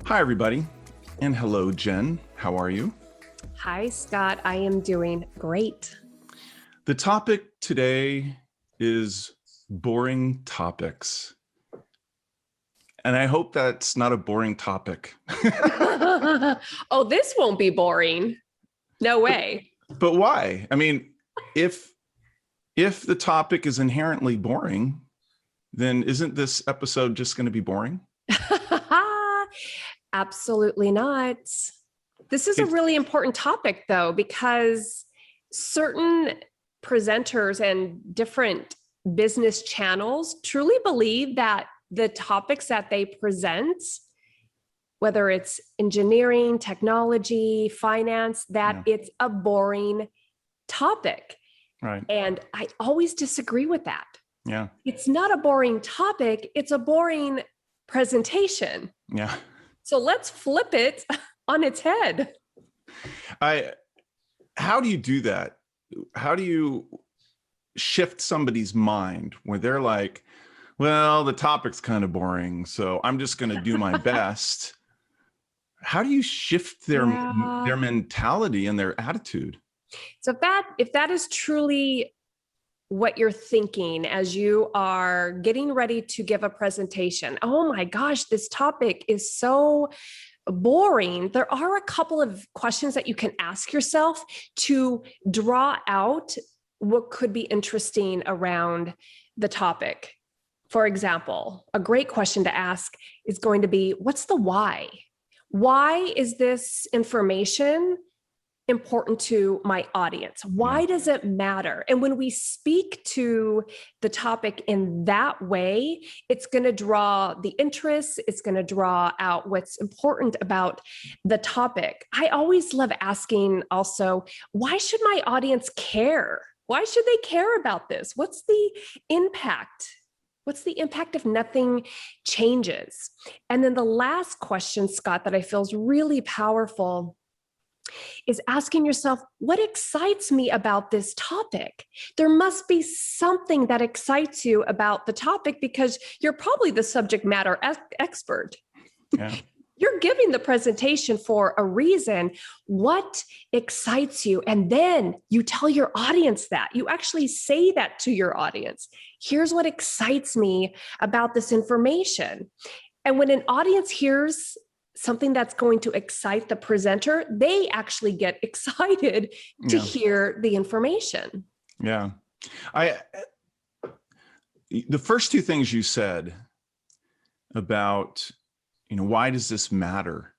Hi, everybody. And hello, Jen. How are you? Hi, Scott. I am doing great. The topic today is boring topics. And I hope that's not a boring topic. Oh, this won't be boring. No way. But why? I mean, if the topic is inherently boring, then isn't this episode just going to be boring? Absolutely not. This is a really important topic, though, because certain presenters and different business channels truly believe that the topics that they present, whether it's engineering, technology, finance, that it's a boring topic. Right. And I always disagree with that. Yeah. It's not a boring topic, it's a boring presentation. Yeah. So let's flip it on its head. How do you do that? How do you shift somebody's mind where they're like, well, the topic's kind of boring, so I'm just going to do my best. How do you shift their mentality and their attitude? So if that is truly what you're thinking as you are getting ready to give a presentation, oh my gosh, this topic is so boring, there are a couple of questions that you can ask yourself to draw out what could be interesting around the topic. For example, a great question to ask is going to be, what's the why? Why is this information important to my audience? Why does it matter? And when we speak to the topic in that way, it's going to draw the interest. It's going to draw out what's important about the topic. I always love asking also, why should my audience care? Why should they care about this? What's the impact? What's the impact if nothing changes? And then the last question, Scott, that I feel is really powerful is asking yourself, what excites me about this topic? There must be something that excites you about the topic because you're probably the subject matter expert. Yeah. You're giving the presentation for a reason. What excites you? And then you tell your audience that. You actually say that to your audience. Here's what excites me about this information. And when an audience hears something that's going to excite the presenter, they actually get excited to hear the information. Yeah. The first two things you said about, why does this matter?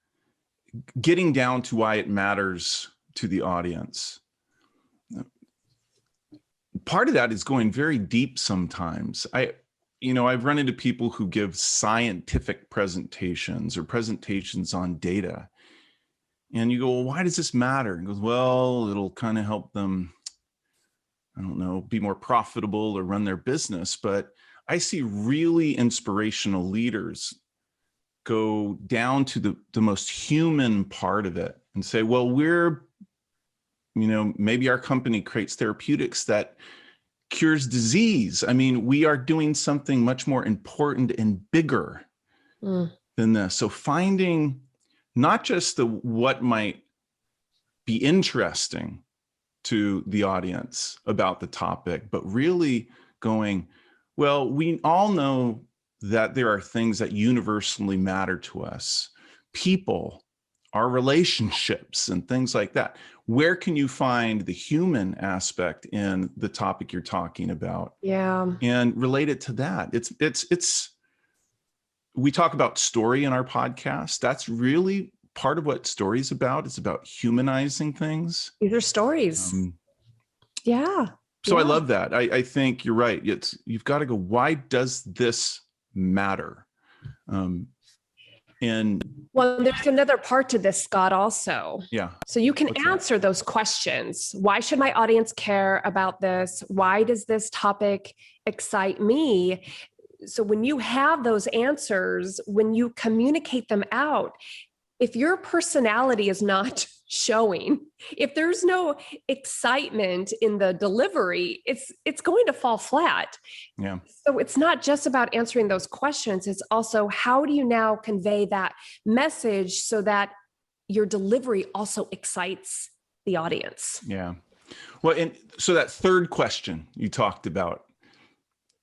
Getting down to why it matters to the audience. Part of that is going very deep sometimes. I've run into people who give scientific presentations or presentations on data. And you go, well, why does this matter? And goes, well, it'll kind of help them, be more profitable or run their business. But I see really inspirational leaders go down to the most human part of it and say, well, maybe our company creates therapeutics that cures disease. I mean, we are doing something much more important and bigger than this. So finding not just what might be interesting to the audience about the topic, but really going, well, we all know that there are things that universally matter to us. People, our relationships, and things like that. Where can you find the human aspect in the topic you're talking about? Yeah. And relate it to that. It's we talk about story in our podcast. That's really part of what story is about. It's about humanizing things. These are stories. Yeah. So I love that. I think you're right. You've got to go, why does this matter? Well, there's another part to this, Scott, also. Yeah. So you can answer those questions. Why should my audience care about this? Why does this topic excite me? So when you have those answers, when you communicate them out, if your personality is not showing, if there's no excitement in the delivery, it's going to fall flat. Yeah. So it's not just about answering those questions. It's also, how do you now convey that message so that your delivery also excites the audience? Yeah. Well, and so that third question you talked about,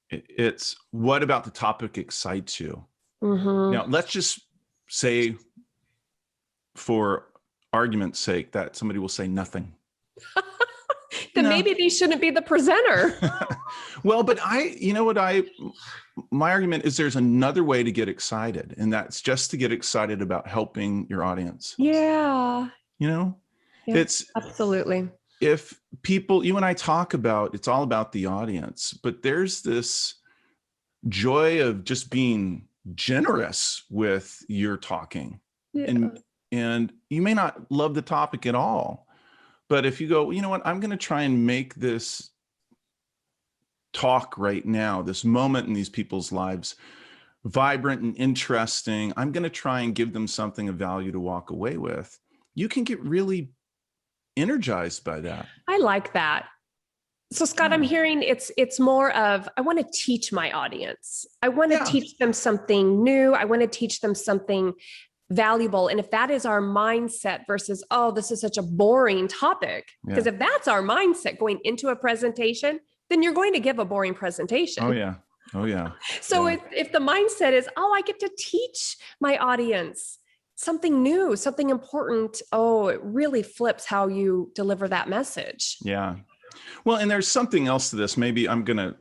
it's what about the topic excites you? Mm-hmm. Now, let's just say, for argument's sake, that somebody will say nothing. Then maybe they shouldn't be the presenter. Well, but my argument is there's another way to get excited, and that's just to get excited about helping your audience. Yeah. Yeah, it's absolutely. If people, you and I talk about, it's all about the audience, but there's this joy of just being generous with your talking. Yeah. And you may not love the topic at all, but if you go, you know what, I'm going to try and make this talk right now, this moment in these people's lives, vibrant and interesting. I'm going to try and give them something of value to walk away with. You can get really energized by that. I like that. So Scott, I'm hearing it's more of, I want to teach my audience. I want to teach them something new. I want to teach them something valuable. And if that is our mindset versus, oh, this is such a boring topic, because if that's our mindset going into a presentation, then you're going to give a boring presentation. Oh yeah. So if the mindset is, oh, I get to teach my audience something new, something important, oh, it really flips how you deliver that message. Yeah. Well, and there's something else to this. Maybe I'm going to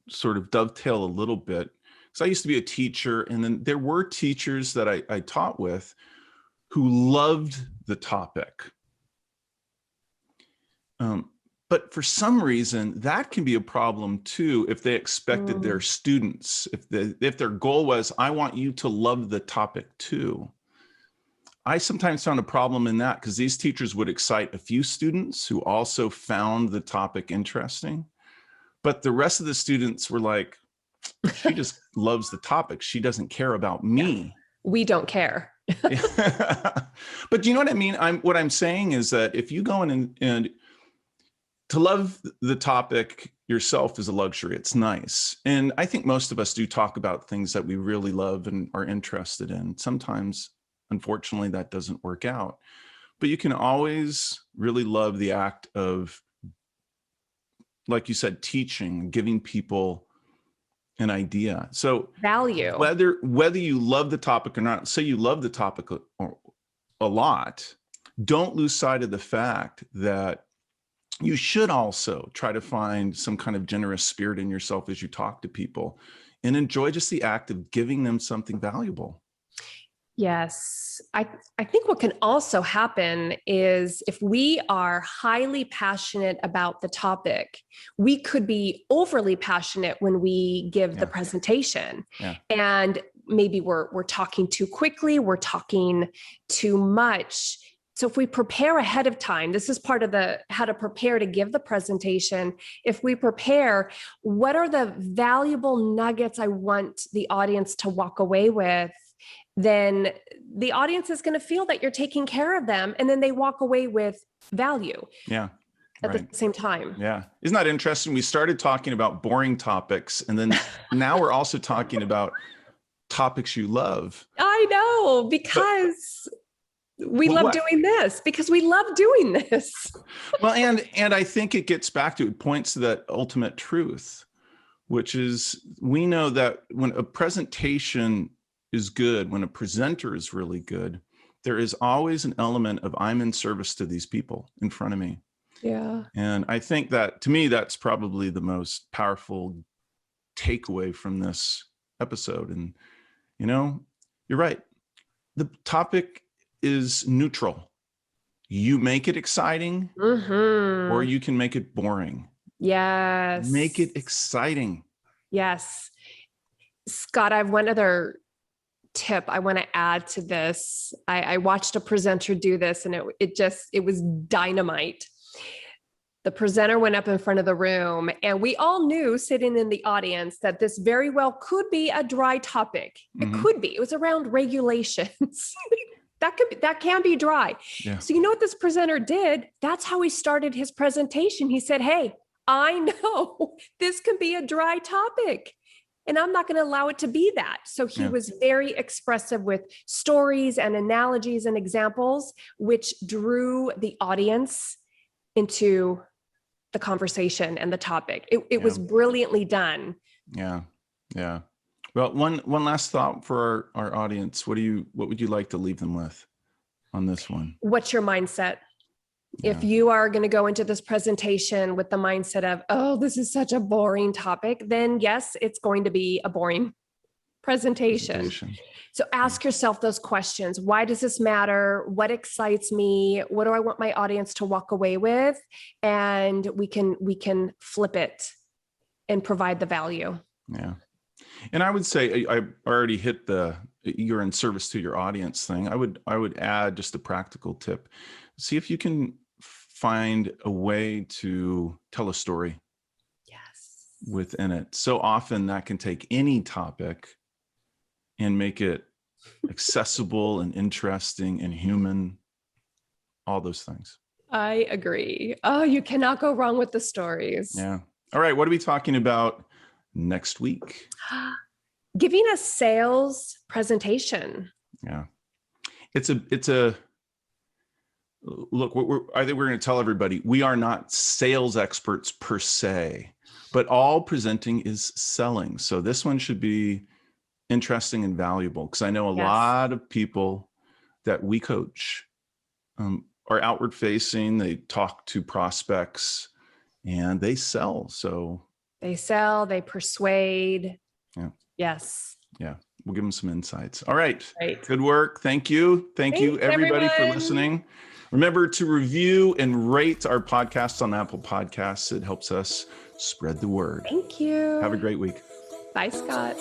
sort of dovetail a little bit. So I used to be a teacher, and then there were teachers that I taught with who loved the topic. But for some reason, that can be a problem too if they expected their students, if their goal was, I want you to love the topic too. I sometimes found a problem in that because these teachers would excite a few students who also found the topic interesting. But the rest of the students were like, she just loves the topic. She doesn't care about me. We don't care. But you know what I mean? What I'm saying is that if you go in and to love the topic yourself is a luxury. It's nice. And I think most of us do talk about things that we really love and are interested in. Sometimes, unfortunately, that doesn't work out. But you can always really love the act of, like you said, teaching, giving people an idea. So value. Whether you love the topic or not, say you love the topic a lot, don't lose sight of the fact that you should also try to find some kind of generous spirit in yourself as you talk to people and enjoy just the act of giving them something valuable. Yes. I think what can also happen is if we are highly passionate about the topic, we could be overly passionate when we give the presentation. Yeah. And maybe we're talking too quickly, we're talking too much. So if we prepare ahead of time, this is part of how to prepare to give the presentation. If we prepare, what are the valuable nuggets I want the audience to walk away with? Then the audience is going to feel that you're taking care of them, and then they walk away with value. Yeah. At the same time. Yeah. Isn't that interesting? We started talking about boring topics, and then now we're also talking about topics you love. I know, because we love doing this, because we love doing this. Well, and I think it gets back to, it points to that ultimate truth, which is, we know that when a presentation is good, when a presenter is really good, there is always an element of, I'm in service to these people in front of me. Yeah. And I think that, to me, that's probably the most powerful takeaway from this episode. And, you're right. The topic is neutral. You make it exciting, or you can make it boring. Yes. Make it exciting. Yes. Scott, I have one other tip I want to add to this. I watched a presenter do this, and it was dynamite. The presenter went up in front of the room, and we all knew, sitting in the audience, that this very well could be a dry topic. It could be. It was around regulations. That can be dry. Yeah. So you know what this presenter did? That's how he started his presentation. He said, hey, I know this can be a dry topic, and I'm not going to allow it to be that. So he was very expressive with stories and analogies and examples, which drew the audience into the conversation and the topic. It was brilliantly done. Yeah. Yeah. Well, one last thought for our audience. What would you like to leave them with on this one? What's your mindset? If you are going to go into this presentation with the mindset of, oh, this is such a boring topic, then yes, it's going to be a boring presentation. So ask yourself those questions. Why does this matter? What excites me? What do I want my audience to walk away with? And we can flip it and provide the value. Yeah. And I would say I already hit you're in service to your audience thing. I would add just a practical tip. See if you can find a way to tell a story within it. So often that can take any topic and make it accessible and interesting and human, all those things. I agree. Oh, you cannot go wrong with the stories. Yeah. All right. What are we talking about next week? Giving a sales presentation. Yeah. It's a look, I think we're going to tell everybody, we are not sales experts per se, but all presenting is selling. So this one should be interesting and valuable, because I know a lot of people that we coach are outward facing. They talk to prospects and they sell. So they sell, they persuade. Yeah. Yes. Yeah. We'll give them some insights. All right. Great. Good work. Thank you. Thanks, everybody, for listening. Remember to review and rate our podcasts on Apple Podcasts. It helps us spread the word. Thank you. Have a great week. Bye, Scott.